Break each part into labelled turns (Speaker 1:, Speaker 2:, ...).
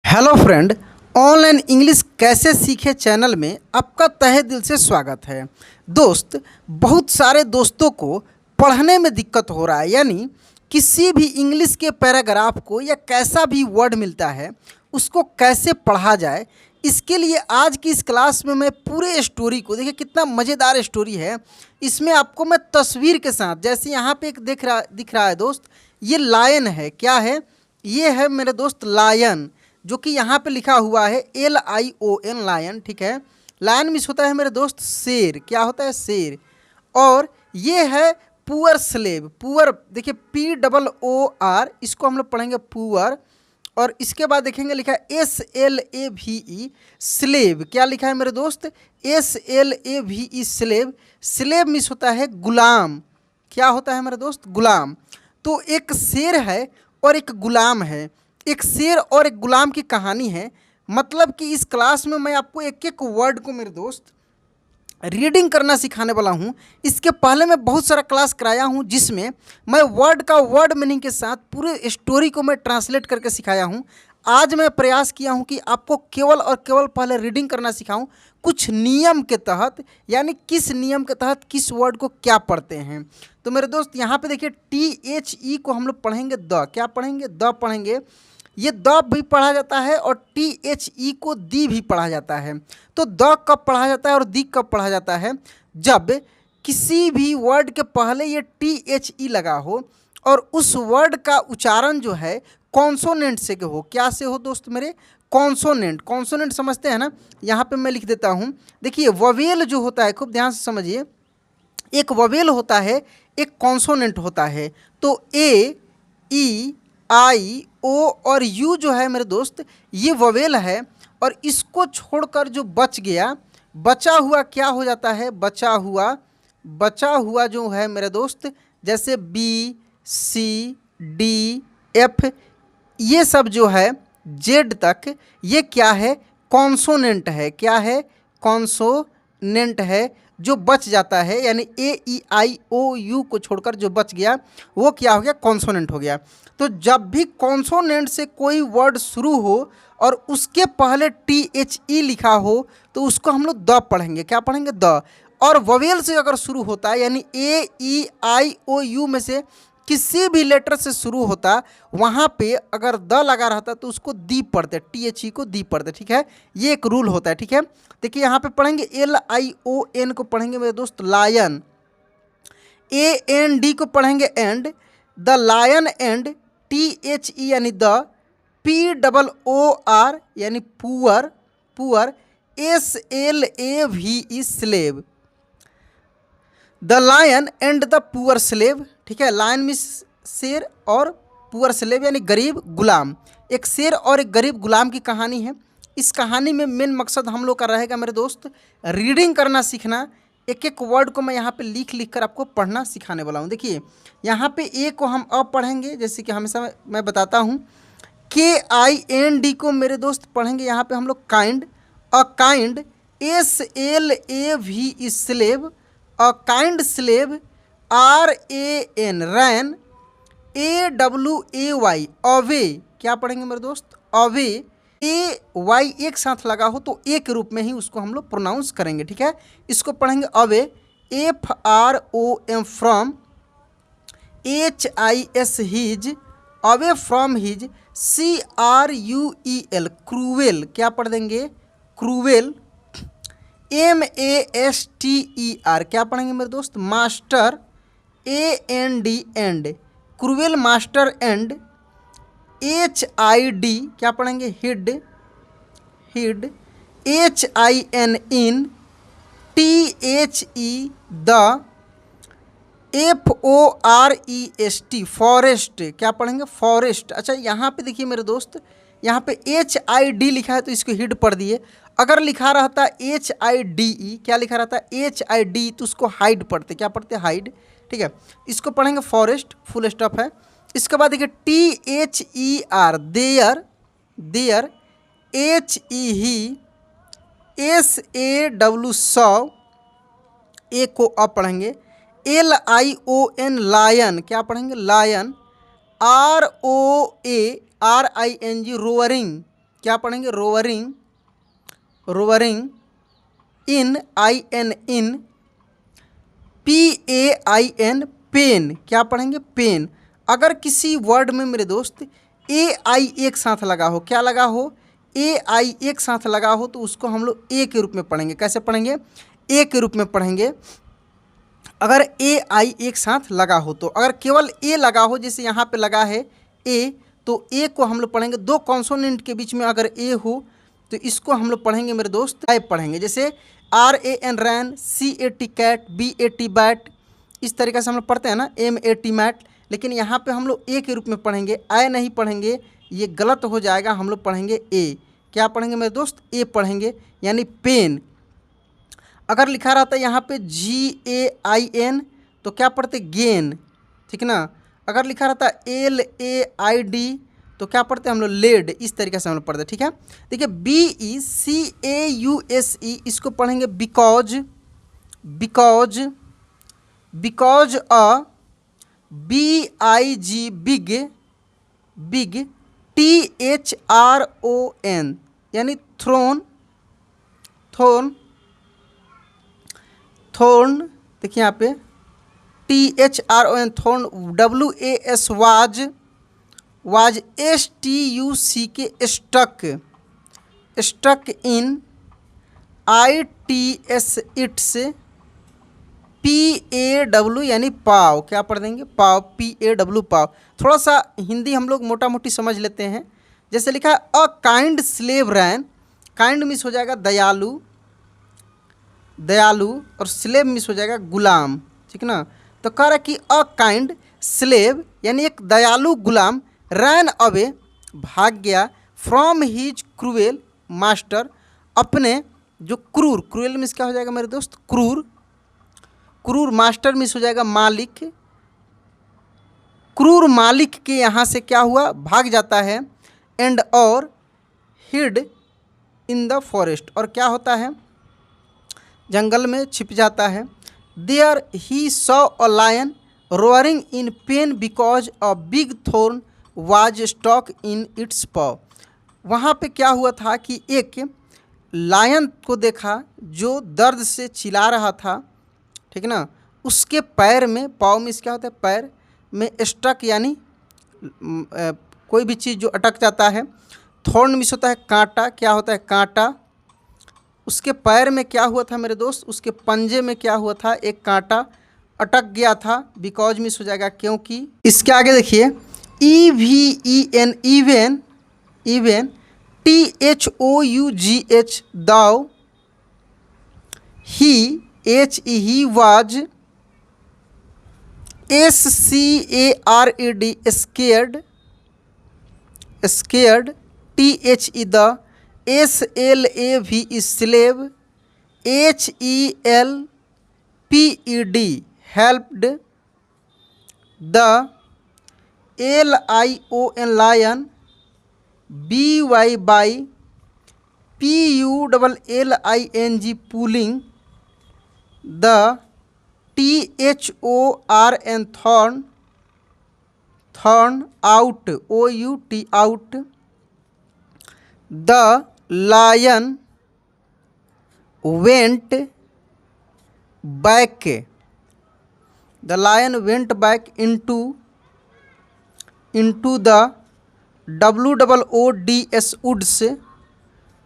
Speaker 1: Hello friend, online English कैसे सीखे channel में आपका तहे दिल से स्वागत है। दोस्त, बहुत सारे दोस्तों को पढ़ने में दिक्कत हो रहा है, यानी किसी भी इंग्लिश के पैराग्राफ को या कैसा भी वर्ड मिलता है उसको कैसे पढ़ा जाए। इसके लिए आज की इस क्लास में मैं पूरे स्टोरी को, देखिए कितना मज़ेदार स्टोरी है। इसमें आपको मैं तस्वीर के साथ, जैसे यहाँ पे एक दिख रहा है दोस्त, ये लायन है। क्या है? ये है मेरे दोस्त लायन, जो कि यहाँ पे लिखा हुआ है LION, लायन। ठीक है, लायन मीन्स होता है मेरे दोस्त शेर। क्या होता है? शेर। और ये है पुअर स्लेव। पुअर देखिए POOR, इसको हम लोग पढ़ेंगे पुअर। और इसके बाद देखेंगे लिखा है SLAVE, स्लेव। क्या लिखा है मेरे दोस्त? SLAVE, slave. स्लेव मीन्स होता है गुलाम। क्या होता है मेरे दोस्त? गुलाम। तो एक शेर है और एक गुलाम है। एक शेर और एक गुलाम की कहानी है। मतलब कि इस क्लास में मैं आपको एक एक वर्ड को मेरे दोस्त रीडिंग करना सिखाने वाला हूँ। इसके पहले मैं बहुत सारा क्लास कराया हूँ जिसमें मैं वर्ड का वर्ड मीनिंग के साथ पूरे स्टोरी को मैं ट्रांसलेट करके सिखाया हूँ। आज मैं प्रयास किया हूँ कि आपको केवल और केवल पहले रीडिंग करना सिखाऊं, कुछ नियम के तहत, यानी किस नियम के तहत किस वर्ड को क्या पढ़ते हैं। तो मेरे दोस्त यहाँ पे देखिए THE को हम लोग पढ़ेंगे द। क्या पढ़ेंगे? द पढ़ेंगे। ये द भी पढ़ा जाता है और THE को दी भी पढ़ा जाता है। तो द कब पढ़ा जाता है और दी कब पढ़ा जाता है? जब किसी भी वर्ड के पहले ये THE लगा हो और उस वर्ड का उच्चारण जो है कॉन्सोनेंट से हो। क्या से हो दोस्त मेरे? कॉन्सोनेंट। कॉन्सोनेंट समझते हैं ना? यहाँ पे मैं लिख देता हूँ। देखिए ववेल जो होता है, खूब ध्यान से समझिए, एक ववेल होता है, एक कॉन्सोनेंट होता है। तो A, E, I, O और U जो है मेरे दोस्त, ये ववेल है। और इसको छोड़कर जो बच गया, बचा हुआ क्या हो जाता है? बचा हुआ जो है मेरे दोस्त, जैसे B, C, D, F, ये सब जो है Z तक, ये क्या है? कॉन्सोनेंट है। क्या है? कॉन्सोनेंट है। जो बच जाता है, यानी AEIOU को छोड़कर जो बच गया वो क्या हो गया? कॉन्सोनेंट हो गया। तो जब भी कॉन्सोनेंट से कोई वर्ड शुरू हो और उसके पहले THE लिखा हो तो उसको हम लोग द पढ़ेंगे। क्या पढ़ेंगे? द। और ववेल से अगर शुरू होता है, यानी AEIOU में से किसी भी लेटर से शुरू होता, वहाँ पे अगर द लगा रहता तो उसको दी पढ़ते, THE को दी पढ़ते। ठीक है, ये एक रूल होता है। ठीक है, देखिए यहाँ पे पढ़ेंगे LION को पढ़ेंगे मेरे दोस्त लायन। AND को पढ़ेंगे and, the lion and. THE यानी द। POOR यानी poor. SLAVE, slave. The lion and the poor slave. ठीक है, लायन मीन्स शेर और पुअर स्लेव यानी गरीब गुलाम। एक शेर और एक गरीब गुलाम की कहानी है। इस कहानी में मेन मकसद हम लोग का रहेगा मेरे दोस्त रीडिंग करना सीखना। एक एक वर्ड को मैं यहाँ पे लिख कर आपको पढ़ना सिखाने वाला हूँ। देखिए यहाँ पे ए को हम अब पढ़ेंगे, जैसे कि हमेशा मैं बताता हूँ। KIND को मेरे दोस्त पढ़ेंगे यहाँ पे हम लोग kind. A kind, SLAVE, slave. A kind slave, RAN, ran. AWAY, away. क्या पढ़ेंगे मेरे दोस्त? अवे। AY एक साथ लगा हो तो एक के रूप में ही उसको हम लोग प्रोनाउंस करेंगे। ठीक है, इसको पढ़ेंगे away. FROM, from. HIS, his. Away from his. CRUEL, cruel. क्या पढ़ देंगे? क्रूएल। MASTER, क्या पढ़ेंगे मेरे दोस्त? Master. AND, and. Cruel master and. HID, क्या पढ़ेंगे? Hid. HIN, in. THE, the. FOREST, forest. क्या पढ़ेंगे? फॉरेस्ट। अच्छा यहाँ पे देखिए मेरे दोस्त, यहाँ पे HID लिखा है तो इसको हिड पढ़ दिए। अगर लिखा रहता HIDE, क्या लिखा रहता HID, तो उसको हाइड पढ़ते। क्या पढ़ते? हाइड। ठीक है, इसको पढ़ेंगे फॉरेस्ट, फुल स्टॉप है। इसके बाद देखिए THER, there. HE, he. SAW, saw. A को अब पढ़ेंगे। LION, lion. क्या पढ़ेंगे? लायन। ROARING, roaring. क्या पढ़ेंगे, roaring, roaring, in, I N in, PAIN, pain, क्या पढ़ेंगे, पेन। अगर किसी वर्ड में मेरे दोस्त AI एक साथ लगा हो, क्या लगा हो, AI एक साथ लगा हो, तो उसको हम लोग ए के रूप में पढ़ेंगे। कैसे पढ़ेंगे, ए के रूप में पढ़ेंगे अगर AI एक साथ लगा हो। तो अगर केवल ए लगा हो, जैसे यहाँ पे लगा है ए, तो ए को हम लोग पढ़ेंगे, दो कॉन्सोनेंट के बीच में अगर ए हो तो इसको हम लोग पढ़ेंगे मेरे दोस्त टाइप पढ़ेंगे। जैसे RAN रैन, CAT कैट, BAT बैट, इस तरीके से हम लोग पढ़ते हैं ना, MAT मैट। लेकिन यहाँ पे हम लोग ए के रूप में पढ़ेंगे, आई नहीं पढ़ेंगे, ये गलत हो जाएगा। हम लोग पढ़ेंगे ए। क्या पढ़ेंगे मेरे दोस्त, ए पढ़ेंगे, यानी पेन। अगर लिखा रहता है यहाँ पे GAIN तो क्या पढ़ते, गेन, ठीक ना। अगर लिखा रहता है LAID तो क्या पढ़ते हम लोग, लेड। इस तरीके से हम लोग पढ़ते, ठीक है। देखिए BECAUSE इसको पढ़ेंगे because, because, because a, BIG big, big, THRON यानी थ्रोन, थ्रोन, थोर्न, देखिए यहाँ पे THRON thorn, WAS was, was, STUCK stuck, stuck in, ITS its, PAW यानी पाव, क्या पढ़ देंगे, पाव, PAW पाव। थोड़ा सा हिंदी हम लोग मोटा मोटी समझ लेते हैं। जैसे लिखा है a kind slave ran, kind miss हो जाएगा दयालु, दयालु, और स्लेव मिस हो जाएगा गुलाम, ठीक ना। तो कह रहा है कि अ काइंड स्लेव यानी एक दयालु गुलाम, रैन अवे भाग गया, फ्रॉम हीज क्रूएल मास्टर, अपने जो क्रूर, क्रूएल मिस क्या हो जाएगा मेरे दोस्त, क्रूर, क्रूर, मास्टर मिस हो जाएगा मालिक, क्रूर मालिक के यहाँ से क्या हुआ, भाग जाता है। एंड और हिड इन द फॉरेस्ट, और क्या होता है, जंगल में छिप जाता है। There he saw a lion roaring in pain because a big thorn was stuck in its paw. वहाँ पे क्या हुआ था कि एक लायन को देखा जो दर्द से चिल्ला रहा था, ठीक ना। उसके पैर में, पाँव में क्या होता है, पैर में स्टक यानी कोई भी चीज़ जो अटक जाता है। थॉर्न मिस होता है कांटा, क्या होता है, कांटा। उसके पैर में क्या हुआ था मेरे दोस्त, उसके पंजे में क्या हुआ था, एक कांटा अटक गया था। बिकॉज मिस हो जाएगा क्योंकि। इसके आगे देखिए EVEN even, even, THOUGH though, he was, SCARED scared, scared, THE the, SLAV slave, HELPED helped, the, LION lion, BY by, PULLING pulling, the, THORN thorn, thorn, out, OUT out, the lion went back, the lion went back into, into the, WOODS woods,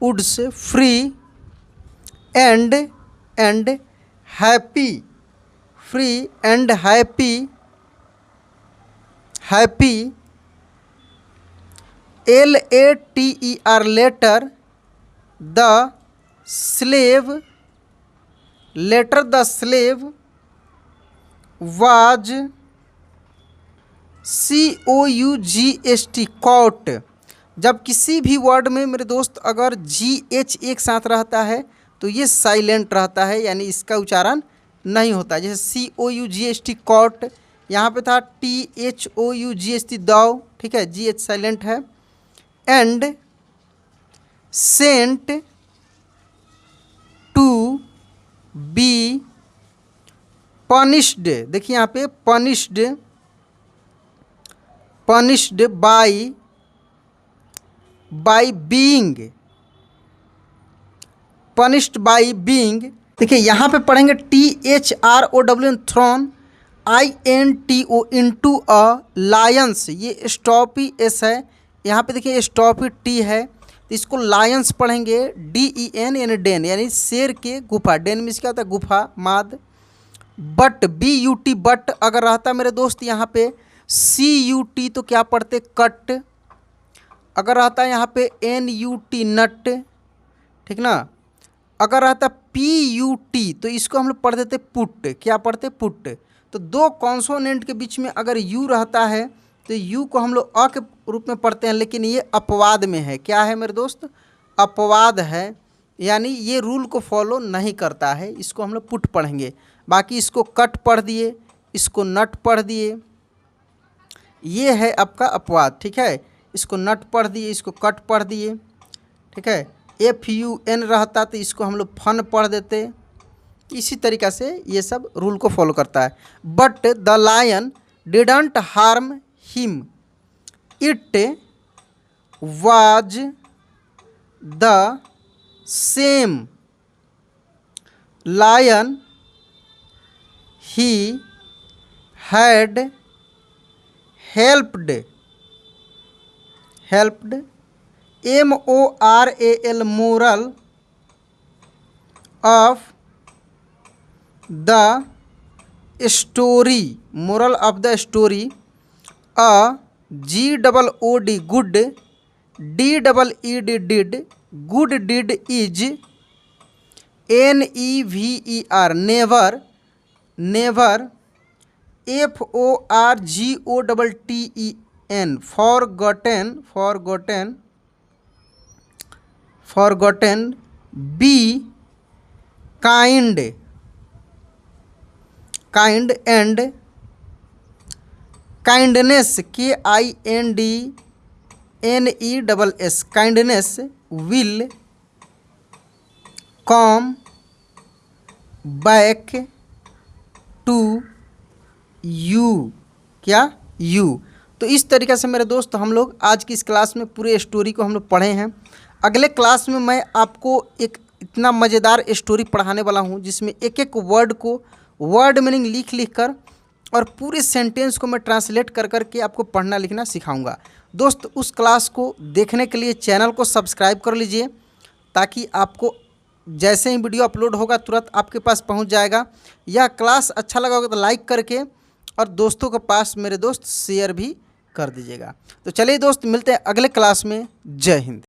Speaker 1: woods, free, and, and happy, free and happy, happy, LATER later, the slave, later the slave was, COUGHT caught. जब किसी भी word में मेरे दोस्त अगर GH एक साथ रहता है तो ये साइलेंट रहता है, यानी इसका उच्चारण नहीं होता है। जैसे COUGHT कॉट, यहाँ पे था THOUGHT दाव, ठीक है, GH साइलेंट है। And sent to be punished, देखिए यहाँ पे punished, punished by by being, punished by being. देखिए यहाँ पे पढ़ेंगे THROWN thrown, INTO into a lions, ये स्टॉपी एस है, यहाँ पे देखिए स्टॉपी टी है, तो इसको लायंस पढ़ेंगे DEN यानी डेन, यानी शेर के गुफा। डेन मीन्स क्या होता है? गुफा, माद। बट BUT बट अगर रहता मेरे दोस्त यहाँ पे CUT तो क्या पढ़ते? कट। अगर रहता है यहाँ पे NUT नट, ठीक ना। अगर रहता PUT तो इसको हम लोग पढ़ देते पुट। क्या पढ़ते? पुट। तो दो कॉन्सोनेंट के बीच में अगर यू रहता है तो यू को हम लोग अ के रूप में पढ़ते हैं, लेकिन ये अपवाद में है। क्या है मेरे दोस्त? अपवाद है, यानी ये रूल को फॉलो नहीं करता है, इसको हम लोग पुट पढ़ेंगे। बाकी इसको कट पढ़ दिए, इसको नट पढ़ दिए, ये है आपका अपवाद, ठीक है। इसको नट पढ़ दिए, इसको कट पढ़ दिए, ठीक है। FUN रहता तो इसको हम लोग फन पढ़ देते। इसी तरीक़ा से ये सब रूल को फॉलो करता है। But the lion didn't harm him, it was the same lion he had helped, MORAL, moral of the story, moral of the story, a GOOD, good, DEED, did, good deed is NEVER, never, never, FORGOTTEN, forgotten, forgotten, be kind, kind, and kindness, KINDNESS, kindness will come back to you, क्या? You. तो इस तरीक़े से मेरे दोस्त हम लोग आज की इस क्लास में पूरे स्टोरी को हम लोग पढ़े हैं। अगले क्लास में मैं आपको एक इतना मज़ेदार स्टोरी पढ़ाने वाला हूं जिसमें एक एक वर्ड को वर्ड मीनिंग लिख कर और पूरे सेंटेंस को मैं ट्रांसलेट कर के आपको पढ़ना लिखना सिखाऊंगा। दोस्त उस क्लास को देखने के लिए चैनल को सब्सक्राइब कर लीजिए, ताकि आपको जैसे ही वीडियो अपलोड होगा तुरंत आपके पास पहुंच जाएगा। यह क्लास अच्छा लगा होगा तो लाइक करके और दोस्तों के पास मेरे दोस्त शेयर भी कर दीजिएगा। तो चलिए दोस्त, मिलते हैं अगले क्लास में। जय हिंद।